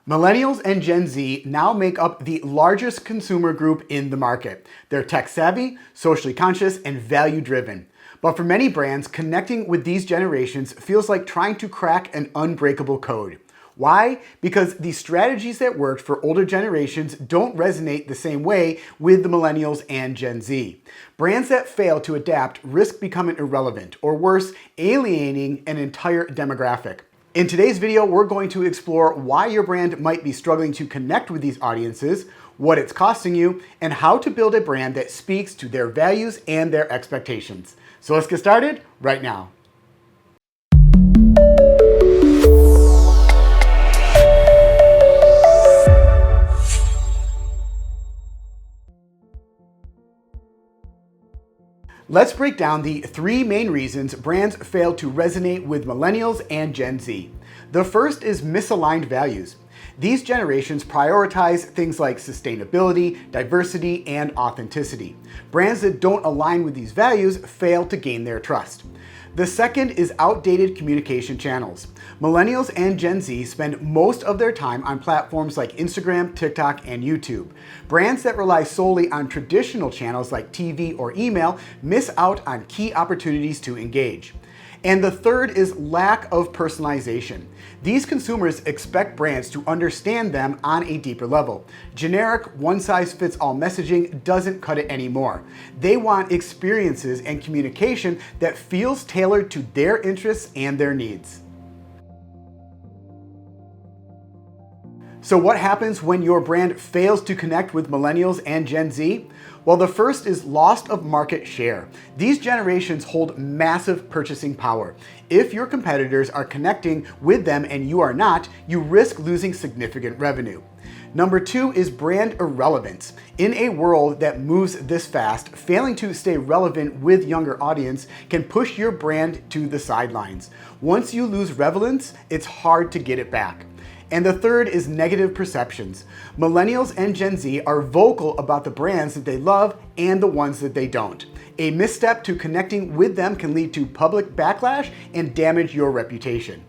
Millennials and Gen Z now make up the largest consumer group in the market. They're tech-savvy, socially conscious, and value-driven. But for many brands, connecting with these generations feels like trying to crack an unbreakable code. Why? Because the strategies that worked for older generations don't resonate the same way with the Millennials and Gen Z. Brands that fail to adapt risk becoming irrelevant, or worse, alienating an entire demographic. In today's video, we're going to explore why your brand might be struggling to connect with these audiences, what it's costing you, and how to build a brand that speaks to their values and their expectations. So let's get started right now. Let's break down the three main reasons brands fail to resonate with Millennials and Gen Z. The first is misaligned values. These generations prioritize things like sustainability, diversity, and authenticity. Brands that don't align with these values fail to gain their trust. The second is outdated communication channels. Millennials and Gen Z spend most of their time on platforms like Instagram, TikTok, and YouTube. Brands that rely solely on traditional channels like TV or email miss out on key opportunities to engage. And the third is lack of personalization. These consumers expect brands to understand them on a deeper level. Generic, one-size-fits-all messaging doesn't cut it anymore. They want experiences and communication that feels tailored to their interests and their needs. So what happens when your brand fails to connect with Millennials and Gen Z? Well, the first is loss of market share. These generations hold massive purchasing power. If your competitors are connecting with them and you are not, you risk losing significant revenue. Number two is brand irrelevance. In a world that moves this fast, failing to stay relevant with younger audience can push your brand to the sidelines. Once you lose relevance, it's hard to get it back. And the third is negative perceptions. Millennials and Gen Z are vocal about the brands that they love and the ones that they don't. A misstep to connecting with them can lead to public backlash and damage your reputation.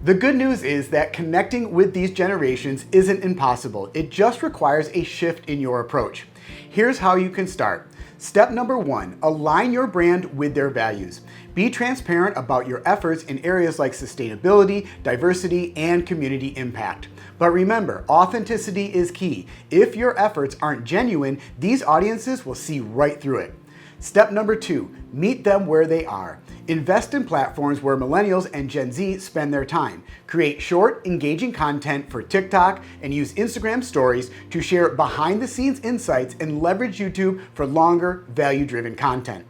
The good news is that connecting with these generations isn't impossible. It just requires a shift in your approach. Here's how you can start. Step number one, align your brand with their values. Be transparent about your efforts in areas like sustainability, diversity, and community impact. But remember, authenticity is key. If your efforts aren't genuine, these audiences will see right through it. Step number two, meet them where they are. Invest in platforms where Millennials and Gen Z spend their time. Create short, engaging content for TikTok and use Instagram stories to share behind-the-scenes insights and leverage YouTube for longer, value-driven content.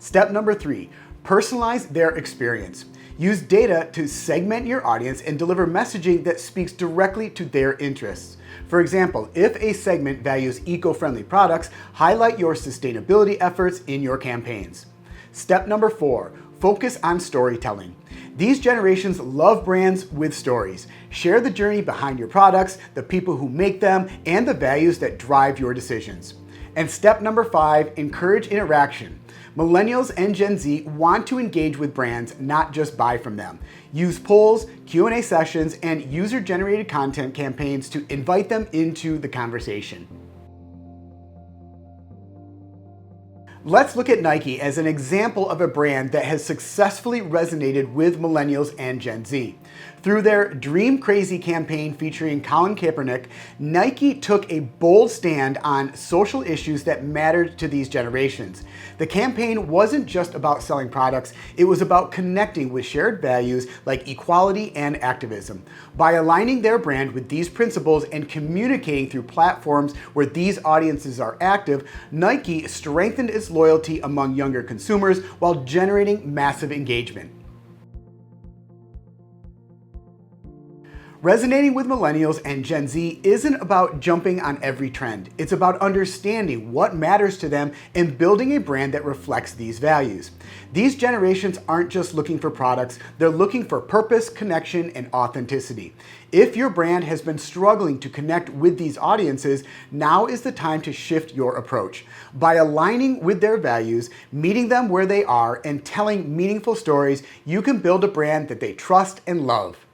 Step number three, personalize their experience. Use data to segment your audience and deliver messaging that speaks directly to their interests. For example, if a segment values eco-friendly products, highlight your sustainability efforts in your campaigns. Step number four, focus on storytelling. These generations love brands with stories. Share the journey behind your products, the people who make them, and the values that drive your decisions. And step number five, encourage interaction. Millennials and Gen Z want to engage with brands, not just buy from them. Use polls, Q&A sessions, and user-generated content campaigns to invite them into the conversation. Let's look at Nike as an example of a brand that has successfully resonated with Millennials and Gen Z. Through their Dream Crazy campaign featuring Colin Kaepernick, Nike took a bold stand on social issues that mattered to these generations. The campaign wasn't just about selling products, it was about connecting with shared values like equality and activism. By aligning their brand with these principles and communicating through platforms where these audiences are active, Nike strengthened its loyalty among younger consumers while generating massive engagement. Resonating with millennials and Gen Z isn't about jumping on every trend. It's about understanding what matters to them and building a brand that reflects these values. These generations aren't just looking for products, they're looking for purpose, connection, and authenticity. If your brand has been struggling to connect with these audiences, now is the time to shift your approach. By aligning with their values, meeting them where they are, and telling meaningful stories, you can build a brand that they trust and love.